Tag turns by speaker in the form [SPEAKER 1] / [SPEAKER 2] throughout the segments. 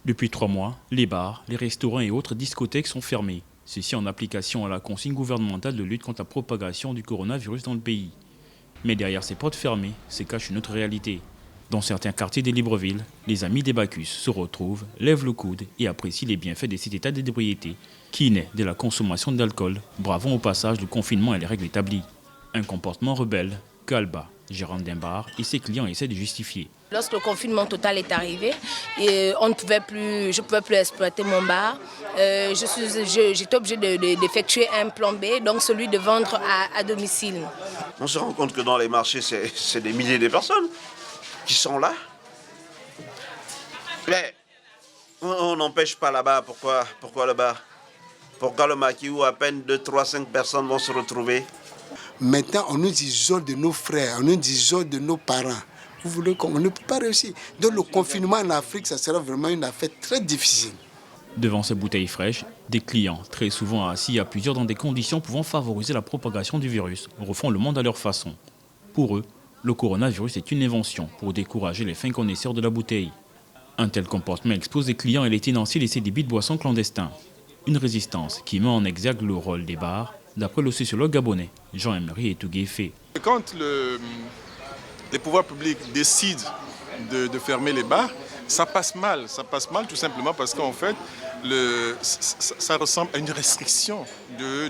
[SPEAKER 1] Depuis 3 mois, les bars, les restaurants et autres discothèques sont fermés. Ceci en application à la consigne gouvernementale de lutte contre la propagation du coronavirus dans le pays. Mais derrière ces portes fermées se cache une autre réalité. Dans certains quartiers de Libreville, les amis des Bacchus se retrouvent, lèvent le coude et apprécient les bienfaits de cet état d'ébriété qui naît de la consommation d'alcool, bravant au passage le confinement et les règles établies. Un comportement rebelle qu'Alba, gérante d'un bar, et ses clients essaient de justifier.
[SPEAKER 2] Lorsque le confinement total est arrivé, je ne pouvais plus exploiter mon bar. J'étais obligée d'effectuer un plan B, donc celui de vendre à domicile.
[SPEAKER 3] On se rend compte que dans les marchés, c'est des milliers de personnes qui sont là. Mais on n'empêche pas là-bas. Pourquoi là-bas? Pourquoi le maquis où à peine 2, 3, 5 personnes vont se retrouver?
[SPEAKER 4] Maintenant, on nous isole de nos frères, on nous isole de nos parents. Vous voulez qu'on ne peut pas réussir. Donc le confinement en Afrique, ça sera vraiment une affaire très difficile.
[SPEAKER 1] Devant ces bouteilles fraîches, des clients, très souvent assis à plusieurs dans des conditions pouvant favoriser la propagation du virus, refont le monde à leur façon. Pour eux, le coronavirus est une invention pour décourager les fins connaisseurs de la bouteille. Un tel comportement expose les clients et les tenanciers de ces débits de boissons clandestins. Une résistance qui met en exergue le rôle des bars, d'après le sociologue gabonais Jean-Emery Etougué-Fé.
[SPEAKER 5] Quand les pouvoirs publics décident de fermer les bars, ça passe mal. Ça passe mal tout simplement parce qu'en fait, ça ressemble à une restriction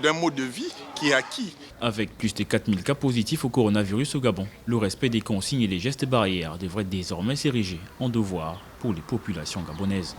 [SPEAKER 5] d'un mode de vie qui est acquis.
[SPEAKER 1] Avec plus de 4000 cas positifs au coronavirus au Gabon, le respect des consignes et des gestes barrières devrait désormais s'ériger en devoir pour les populations gabonaises.